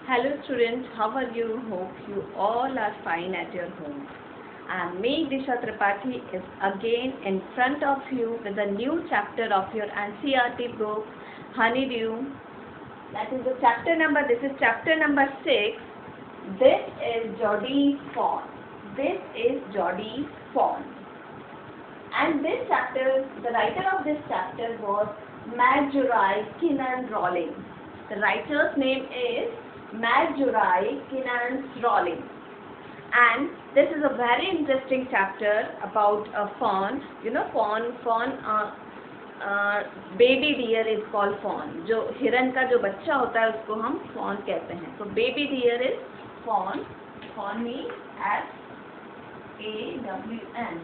Hello students, how are you? Hope you all are fine at your home. And me, Disha Tripathi, is again in front of you with a new chapter of your NCERT book, Honeydew. That is the chapter number, this is chapter number 6. This is Jodie's Fawn. This is Jodie's Fawn. And this chapter, the writer of this chapter was Marjorie Kinnan Rawlings. The writer's name is Marjorie Kinnan Rawlings. And this is a very interesting chapter about a fawn. You know, fawn, baby deer is called fawn. जो हिरन का जो बच्चा होता है उसको हम fawn कहते हैं. So baby deer is fawn. Fawn means FAWN.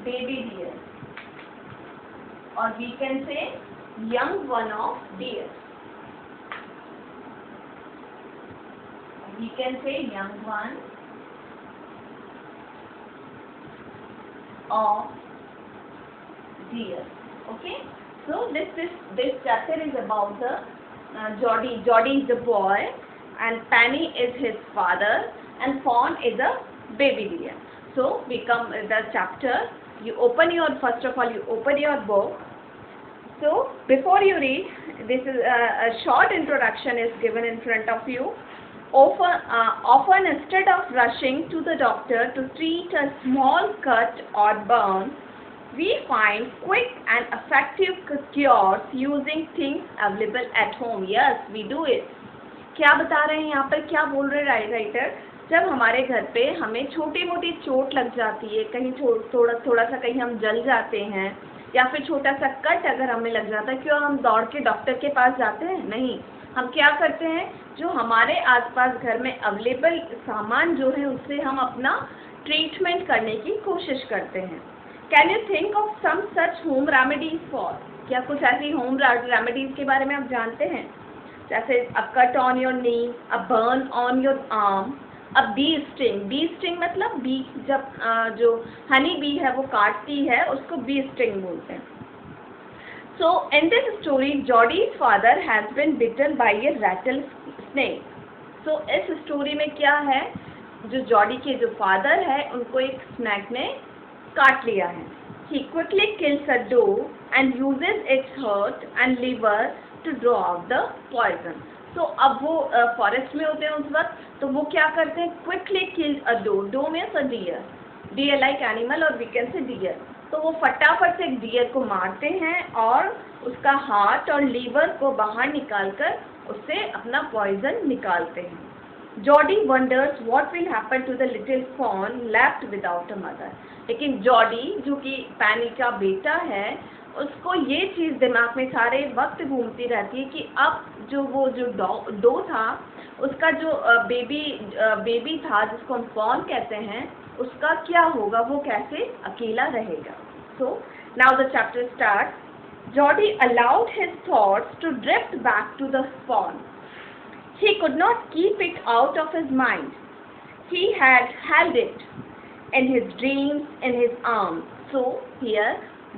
Baby deer. Or we can say young one of deer. We can say young one of deer. Okay. So this chapter is about the Jodie. Jodie is the boy, and Penny is his father, and Fawn is a baby deer. So we come the chapter. You open your book. So before you read, this is a short introduction is given in front of you. Often instead of rushing to the doctor to treat a small cut or burn, we find quick and effective cures using things available at home. Yes, we do it. क्या बता रहे हैं यहाँ पर, क्या बोल रहे हैं राइटर? जब हमारे घर पे हमें छोटी मोटी चोट लग जाती है, कहीं थोड़ा सा कहीं हम जल जाते हैं, या फिर छोटा सा कट अगर हमें लग जाता है, क्यों हम दौड़ के डॉक्टर के पास जाते हैं? नहीं, हम क्या करते हैं, जो हमारे आसपास घर में अवेलेबल सामान जो है उससे हम अपना ट्रीटमेंट करने की कोशिश करते हैं. Can you think of some such home remedies for? क्या कुछ ऐसी होम रेमेडीज के बारे में आप जानते हैं? जैसे a cut on your knee, a burn on your arm, a bee sting. Bee sting मतलब बी, जब जो हनी बी है वो काटती है उसको बी स्टिंग बोलते हैं. So in this story, Jodie's father has been bitten by a rattlesnake. So इस स्टोरी में क्या है, जो जॉडी के जो फादर है उनको एक स्नैक ने काट लिया है. He quickly kills a doe and uses its heart and liver to draw out the poison. So अब वो फॉरेस्ट में होते हैं उस वक्त, तो वो क्या करते हैं, quickly kill a doe. Doe means a deer. Deer like animal or we can say deer. तो वो फटाफट से एक डियर को मारते हैं और उसका हार्ट और लीवर को बाहर निकालकर उससे अपना पॉइजन निकालते हैं. Jody wonders what will happen to the little fawn left without a mother. लेकिन जॉडी जो कि पैनी का बेटा है, उसको ये चीज़ दिमाग में सारे वक्त घूमती रहती है कि अब जो डो था, उसका जो बेबी था जिसको हम फॉन कहते हैं, उसका क्या होगा, वो कैसे अकेला रहेगा. So now the chapter starts. Jodie allowed his thoughts to drift back to the fawn. He could not keep it out of his mind. He had held it in his dreams, in his arms. So here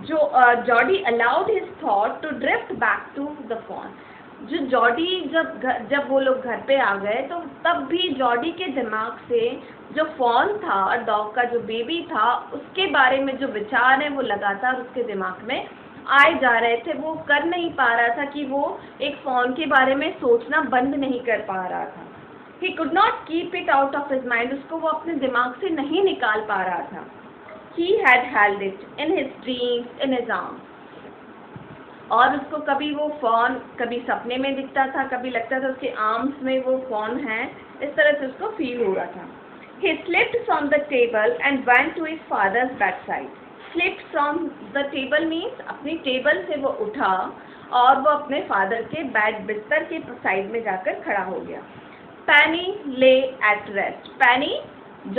Jodie allowed his thought to drift back to the fawn. जो Jordi जब वो लोग घर पे आ गए, तो तब भी जॉडी के दिमाग से जो फॉन था, डॉग का जो बेबी था, उसके बारे में जो विचार हैं वो लगातार उसके दिमाग में आए जा रहे थे. वो कर नहीं पा रहा था कि वो एक फॉन के बारे में सोचना बंद नहीं कर पा रहा था. He could not keep it out of his mind. उसको वो अपने दिमाग से नहीं निकाल पा रहा था. He had held it in his dreams, in his arms. और उसको कभी वो फॉन कभी सपने में दिखता था, कभी लगता था उसके आर्म्स में वो फॉन है, इस तरह से उसको फील हो रहा था. He slipped from the table and went to his father's bedside. Slipped from the table means अपनी टेबल से वो उठा और वो अपने फादर के बिस्तर के साइड में जाकर खड़ा हो गया. Penny lay at rest. Penny,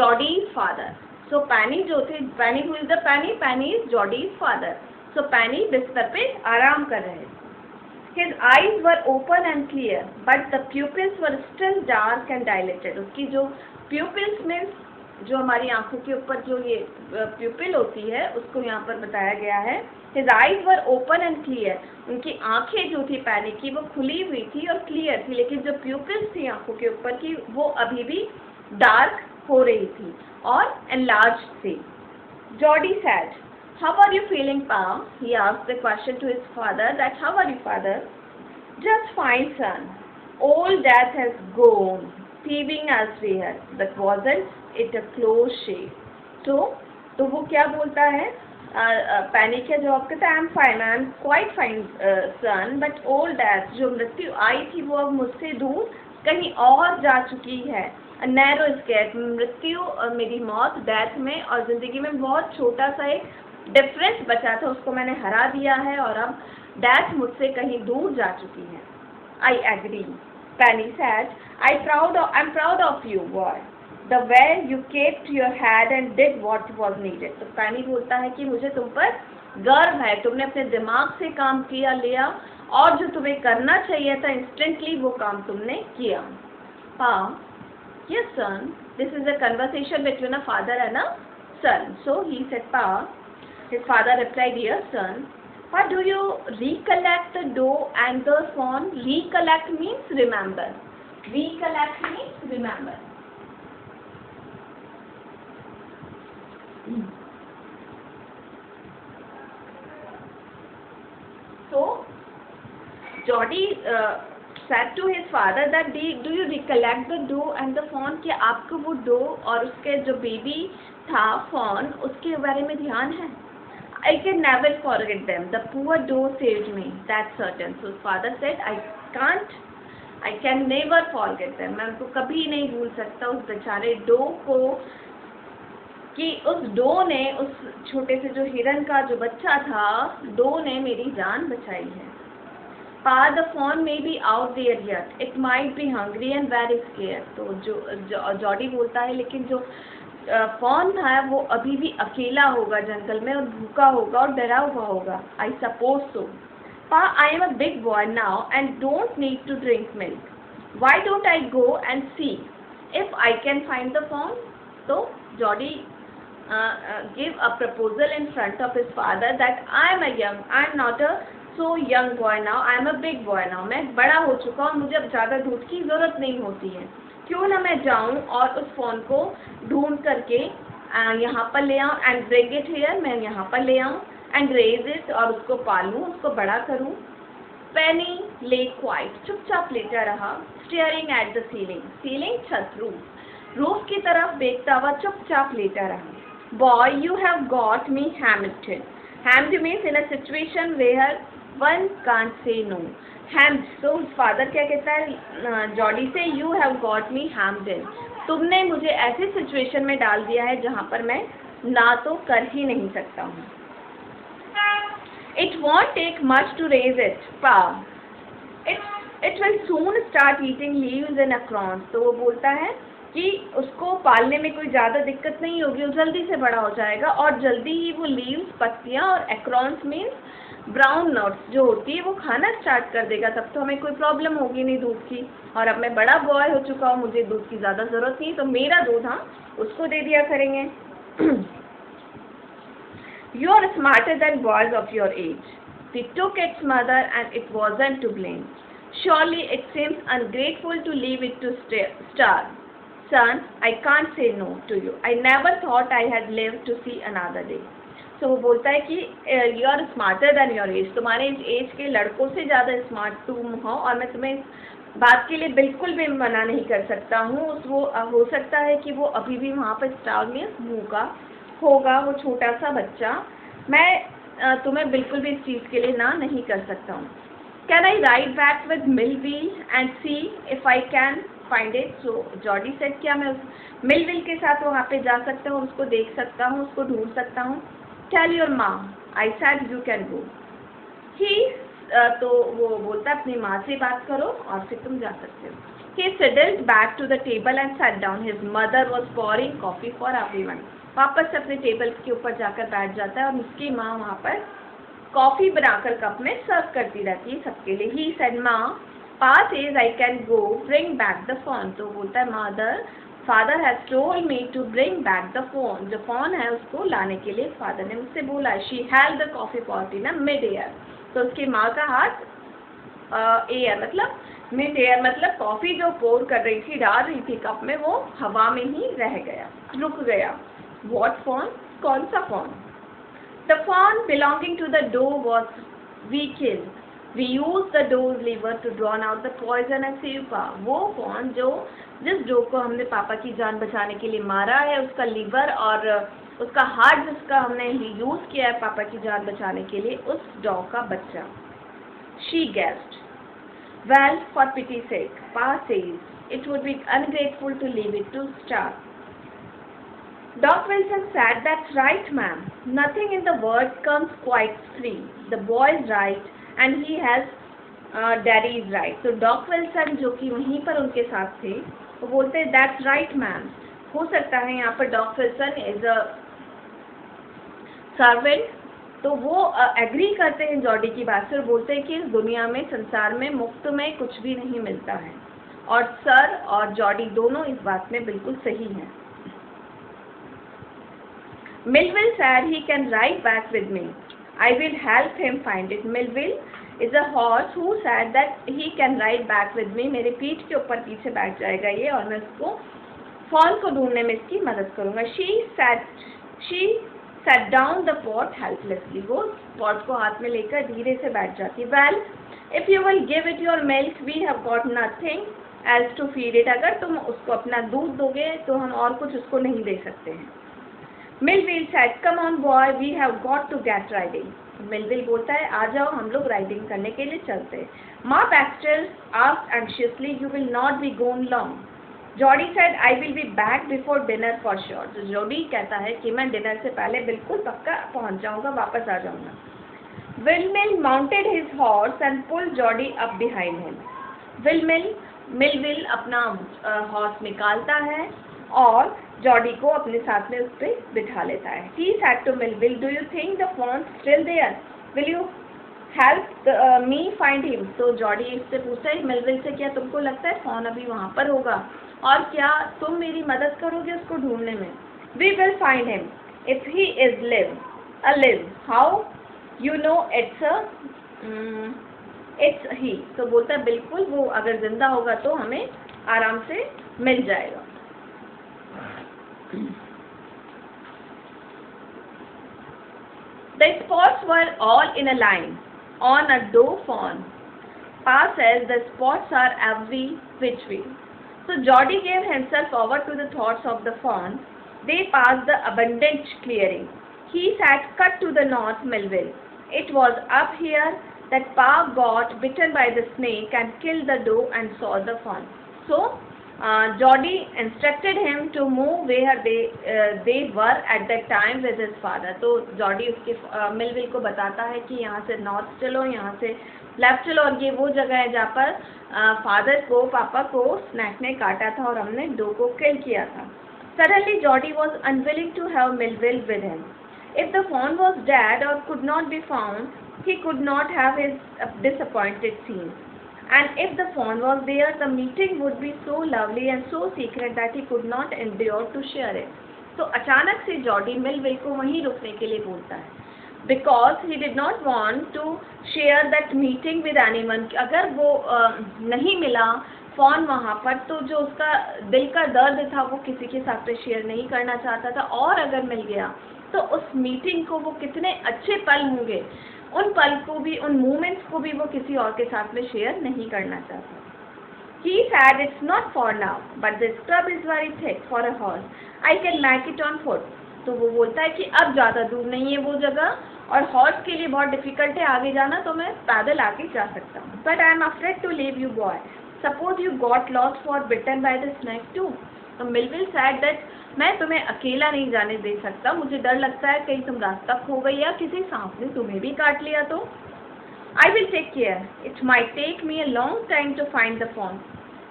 Jodie's father. So Penny जो थे, Penny who is the Penny? Penny is Jodie's father. So Penny बिस्तर पे आराम कर रहे. His eyes were open and clear, but the pupils were still dark and dilated. उसकी जो pupils means जो हमारी आंखों के ऊपर जो ये प्यूपिल होती है उसको यहाँ पर बताया गया है। His eyes were open and clear. उनकी आंखें जो थी पैनी की वो खुली हुई थी और क्लियर थी, लेकिन जो प्यूपिल्स थी आंखों के ऊपर की वो अभी भी डार्क हो रही थी और एनलार्ज थी। Jody said, "How are you feeling, Pa?" He asked the question to his father that, "How are you, father?" "Just fine, son. Old Dad has gone, thieving elsewhere, but wasn't it a close shave?" तो वो क्या बोलता है? पैनी का जवाब कहता है, "I am fine, I am quite fine son, but old death, जो मृत्यु आई थी वो अब मुझसे दूर कहीं और जा चुकी है। नैरो स्केप, मृत्यु और मेरी मौत डेथ में और ज़िंदगी में बहुत छोटा सा एक डिफरेंस बचा था, उसको मैंने हरा दिया है और अब डेथ मुझसे कहीं दूर जा चुकी है." आई एग्री, पैनी said, I am proud of you boy, the way you kept your head and did what was needed. तो पैनी बोलता है कि मुझे तुम पर गर्व है, तुमने अपने दिमाग से काम किया लिया और जो तुम्हें करना चाहिए था इंस्टेंटली वो काम तुमने किया। Pa, yes son, this is a conversation between a father and a son. So he said, Pa, his father replied, "Yes son. Pa, do you recollect the dough and the fawn?" Recollect means remember. Recollect means remember. So Jody said to his father that, "Do you recollect the doe and the fawn?" कि आपको वो dough और उसके जो baby था fawn उसके बारे में ध्यान है? "I can never forget them. The poor doe saved me, that's certain." So his father said, I can never forget them. मैं उनको कभी नहीं भूल सकता उस बेचारे डो को, कि उस डो ने, उस छोटे से जो हिरन का जो बच्चा था, डो ने मेरी जान बचाई है। Pa, the fawn may be out there yet. It might be hungry and very scared. तो जो जॉडी बोलता है लेकिन जो फॉन था वो अभी भी अकेला होगा जंगल में और भूखा होगा और डरा हुआ होगा। I suppose so. Pa, I am a big boy now and don't need to drink milk. Why don't I go and see if I can find the fawn? तो Jordi give a proposal in front of his father that I am not a so young boy now, I am a big boy now. मैं बड़ा हो चुका हूँ, मुझे अब ज़्यादा दूध की ज़रूरत नहीं होती है, क्यों ना मैं जाऊँ और उस फोन को ढूंढ करके यहाँ पर ले आऊँ and bring it here, मैं यहाँ पर ले आऊँ and raise it, और उसको पालूँ, उसको बड़ा करूँ। Penny lay quiet, चुपचाप लेटा रहा, staring at the ceiling छत रूफ की तरफ देखता हुआ चुपचाप लेटा रहा। Boy, you have got me hammed. Hammed means in a situation where one can't say no. Hammed, so father क्या कहता है जॉडी से, you have got me hammed. तुमने मुझे ऐसे सिचुएशन में डाल दिया है जहाँ पर मैं ना तो कर ही नहीं सकता हूँ। It won't take much to raise it, Pa. It will soon start eating leaves and acorns. तो वो बोलता है कि उसको पालने में कोई ज़्यादा दिक्कत नहीं होगी, वो जल्दी से बड़ा हो जाएगा और जल्दी ही वो लीव्स, पत्तियाँ और एक्रोन्स मीन्स ब्राउन नट्स जो होती है वो खाना स्टार्ट कर देगा, तब तो हमें कोई प्रॉब्लम होगी नहीं दूध की। और अब मैं बड़ा बॉय हो चुका हूँ, मुझे दूध की ज़्यादा ज़रूरत नहीं, तो मेरा दूध हम उसको दे दिया करेंगे। You are smarter than boys of your age. He took its mother and it wasn't to blame. Surely it seems ungrateful to leave it to starve. Son, I can't say no to you. I never thought I had lived to see another day. So वो बोलता है कि you are smarter than your age. तुम्हारे as के लड़कों से ज़्यादा smart तुम हो और मैं तुम्हें इस बात के लिए बिल्कुल भी मना नहीं कर सकता हूँ। वो हो सकता है कि वो अभी भी वहाँ पर स्टार्व में भूखा होगा, वो छोटा सा बच्चा। मैं तुम्हें बिल्कुल भी इस चीज़ के लिए ना नहीं कर सकता हूँ। Can I ride back with Millville and see if I can find it? So Jordi said, क्या मैं उस मिलविल के साथ वहाँ पे जा सकता हूँ, उसको देख सकता हूँ, उसको ढूंढ सकता हूँ? Tell your mom, I said you can go. He तो वो बोलता है अपनी माँ से बात करो और फिर तुम जा सकते हो। He sidled back to the table and sat down. His mother was pouring coffee for everyone. वापस अपने टेबल के ऊपर जाकर बैठ जाता है और उसकी माँ वहाँ पर कॉफ़ी बनाकर कप में सर्व करती रहती है सबके लिए। He said, "माँ, Pa says I can go bring back the fawn." तो बोलता है mother, father has told me to bring back the fawn. जो फोन है उसको लाने के लिए फादर ने मुझसे बोला. She held the coffee pot in mid air. तो उसकी माँ का हाथ एयर मतलब मिड एयर मतलब कॉफी जो पोर कर रही थी, डाल रही थी कप में, वो हवा में ही रह गया, रुक गया. What phone? कौन सा phone? The phone belonging to the doe was vehicle. We use the dose lever to drawn out the poison and save. वो फोन जो जिस डो को हमने पापा की जान बचाने के लिए मारा है, उसका लीवर और उसका हार्ट जिसका हमने यूज किया है पापा की जान बचाने के लिए, उस डॉग का बच्चा. She guessed. Well, for pity's sake, Pa says, it would be ungrateful to leave it to starve. Doc Wilson said, that's right, ma'am. Nothing in the world comes quite free. The boy is right and he has daddy is right. So Doc Wilson जो कि वहीं पर उनके साथ थे, वो बोलते हैं that's right, ma'am. हो सकता है यहाँ पर Doc Wilson is a servant, तो वो एग्री करते हैं जॉडी की बात से और बोलते हैं कि इस दुनिया में, संसार में मुफ्त में कुछ भी नहीं मिलता है. और सर और जॉडी दोनों इस बात में बिल्कुल सही हैं. Melville said he can ride back with me. I will help him find it. Melville is a horse who said that he can ride back with me. मेरे पीठ के ऊपर पीछे बैठ जाएगा ये और मैं उसको फॉल को ढूंढने में इसकी मदद करूँगा. She sat down the pot helplessly. वो pot को हाथ में लेकर धीरे से बैठ जाती. Well, if you will give it your milk, we have got nothing else to feed it. अगर तुम उसको अपना दूध दोगे तो हम और कुछ उसको नहीं दे सकते हैं. Melville said, come on boy, we have got to get riding. Melville बोलता है, आ जाओ हम लोग राइडिंग करने के लिए चलते हैं. Ma Baxter asked anxiously, you will not be gone long. Jordi said, I will be back before dinner for sure. तो जॉडी कहता है कि मैं डिनर से पहले बिल्कुल पक्का पहुंच जाऊंगा, वापस आ जाऊंगा. Willmill mounted his horse and pulled Jody up behind him. Melville अपना हॉर्स निकालता है और जॉडी को अपने साथ में उस पर बिठा लेता है. He said to Melville, do you think the phone's still there? Will you help me find him? तो जॉडी इससे पूछता है मेलविल से, क्या तुमको लगता है फोन अभी वहाँ पर होगा और क्या तुम मेरी मदद करोगे उसको ढूंढने में? We will find him if he is alive. How you know it's he? तो बोलता है बिल्कुल, वो अगर जिंदा होगा तो हमें आराम से मिल जाएगा. The spots were all in a line on a doe fawn. Pa says the spots are every which way. So Jody gave himself over to the thoughts of the fawn. They passed the abundant clearing. He sat cut to the north Melville. It was up here that Pa got bitten by the snake and killed the doe and saw the fawn. So Jody instructed him to move where they were at that time with his father. तो Jordi उसके Millville को बताता है कि यहाँ से north चलो, यहाँ से लेफ्ट चलो और ये वो जगह है जहाँ पर फादर को, पापा को स्नैक ने काटा था और हमने डो को किल किया था. Suddenly Jody was unwilling to have Melville with him. If the fawn was dead or could not be found, he could not have his disappointed scene. And if the fawn was there, the meeting would be so lovely and so secret that he could not endure to share it. तो अचानक से Jordi Millville को वहीं रुकने के लिए बोलता है, because he did not want to share that meeting with anyone. अगर वो नहीं मिला फॉन वहाँ पर तो जो उसका दिल का दर्द था वो किसी के साथ पे शेयर नहीं करना चाहता था, और अगर मिल गया तो उस मीटिंग को वो कितने अच्छे पल होंगे, उन पल को भी, उन मोमेंट्स को भी वो किसी और के साथ में शेयर नहीं करना चाहता. He said, it's not for now, but the scrub is very thick for a horse. I can make it on foot. तो वो बोलता है कि अब ज़्यादा दूर नहीं है वो जगह और हॉर्स के लिए बहुत डिफ़िकल्ट है आगे जाना, तो मैं पैदल आके जा सकता हूँ. But I am afraid to leave you, boy. Suppose you got lost or bitten by the snake too. तो मिलविल said that मैं तुम्हें अकेला नहीं जाने दे सकता, मुझे डर लगता है कहीं तुम रास्ता खो गई या किसी सांप ने तुम्हें भी काट लिया तो. I will take care. It might take me a long time to find the fawn.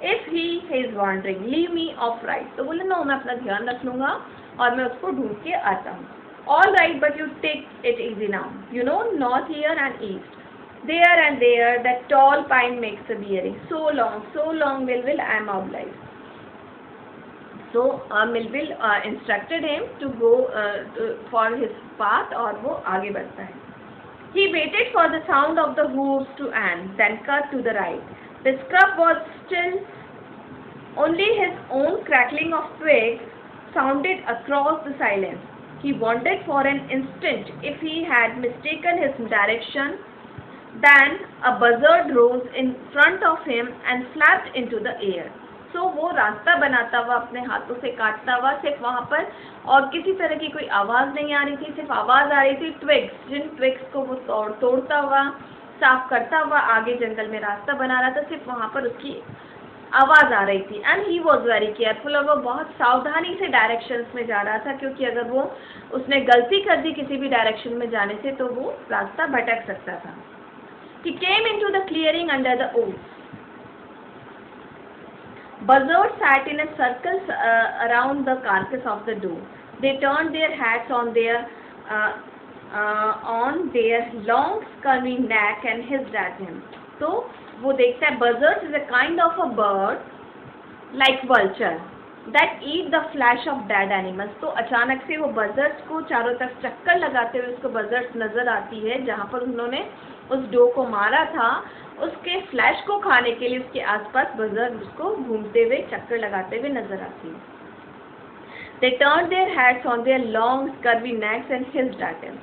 If he is wandering, leave me off right. तो बोले नो, मैं अपना ध्यान रख लूँगा और मैं उसको ढूंढ के आता हूँ. All right, but you take it easy now. You know, north here and east. There and there, that tall pine makes a bearing. So long, Melville, I am obliged. So Melville instructed him to go for his path, और वो आगे बढ़ता है. He waited for the sound of the hooves to end, then cut to the right. The scrub was still. Only his own crackling of twigs sounded across the silence. He wondered for an instant if he had mistaken his direction. Then a buzzard rose in front of him and flapped into the air. So वो रास्ता बनाता हुआ, अपने हाथों से काटता हुआ, सिर्फ वहाँ पर और किसी तरह की कोई आवाज़ नहीं आ रही थी, सिर्फ आवाज़ आ रही थी ट्विग्स, जिन ट्विग्स को वो तोड़ता हुआ, साफ करता हुआ आगे जंगल में रास्ता बना रहा था, सिर्फ वहाँ पर उसकी आवाज़ आ रही थी. And he was very careful, और वो बहुत सावधानी से डायरेक्शंस में जा रहा था, क्योंकि अगर वो उसने गलती कर दी किसी भी डायरेक्शन में जाने से तो वो रास्ता भटक सकता था. He came into the clearing under the oaks. Buzzards sat in a circle around the carcass of the doe. They turned their hats on their long curving neck and hissed at him. So वो देखता है, buzzards is a kind of a bird like vulture that eat the flesh of dead animals. तो अचानक से वो buzzards को चारों तरफ चक्कर लगाते हुए उसको buzzards नजर आती है, जहाँ पर उन्होंने उस डो को मारा था, उसके फ्लैश को खाने के लिए उसके आसपास buzzards उसको घूमते हुए चक्कर लगाते हुए नजर आती है. They turned their hats on their long curvy necks and hissed at him.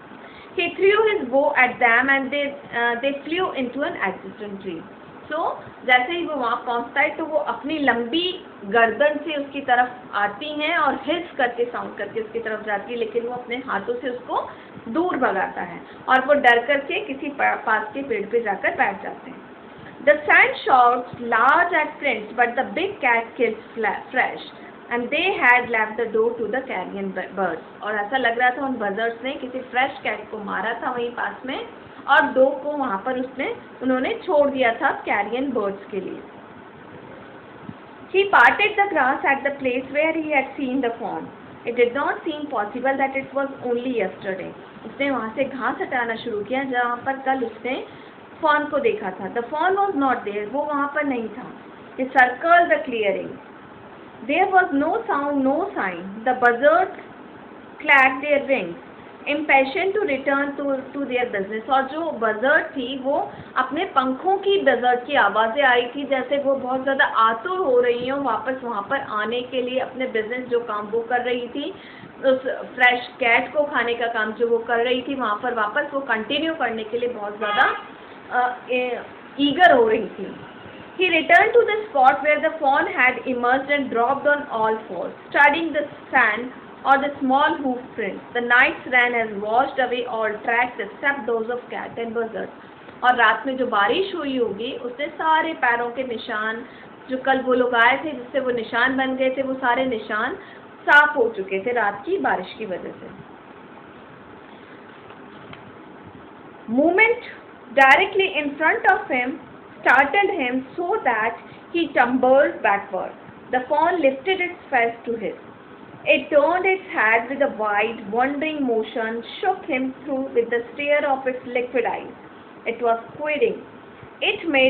He threw his bow at them and they flew into an adjacent tree. So जैसे ही वो वहाँ पहुँचता है तो वो अपनी लंबी गर्दन से उसकी तरफ आती हैं और हिस करके साउंड करके उसकी तरफ जाती है, लेकिन वो अपने हाथों से उसको दूर भगाता है और वो डर करके किसी पास के पेड़ पे जाकर बैठ जाते हैं. The sand shouts large at prince, but the big cat killed fresh, and they had left the door to the carrion birds. और ऐसा लग रहा था उन buzzards ने किसी fresh cat को मारा था वहीं पास में, और डो को वहाँ पर उन्होंने छोड़ दिया था carrion birds के लिए. He parted the grass at the place where he had seen the fawn. It did not seem possible that it was only yesterday. उसने वहाँ से घास हटाना शुरू किया जहाँ पर कल उसने fawn को देखा था. The fawn was not there. वो वहाँ पर नहीं था. He circled the clearing. There was no sound, no sign. The buzzards clacked their wings, impatient to return to their business. और जो buzzard थी वो अपने पंखों की buzzard की आवाज़ें आ रही थी, जैसे वो बहुत ज़्यादा आतुर हो रही हैं वापस वहाँ पर आने के लिए, अपने business जो काम वो कर रही थी, उस fresh cat को खाने का काम जो वो कर रही थी, वहाँ पर वापस वो continue करने के लिए बहुत ज़्यादा eager हो रही थी. He returned to the spot where the fawn had emerged and dropped on all fours, studying the sand or the small hoof prints. The night's rain has washed away all tracks except those of cat and buzzard. और रात में जो बारिश हुई होगी उसने सारे पैरों के निशान जो कल वो लोग आए थे जिससे वो निशान बन गए थे, वो सारे निशान साफ हो चुके थे रात की बारिश की वजह से. Movement directly in front of him startled him so that he tumbled backward. The fawn lifted its face to his. It turned its head with a wide, wandering motion, shook him through with the stare of its liquid eyes. It was quivering. It made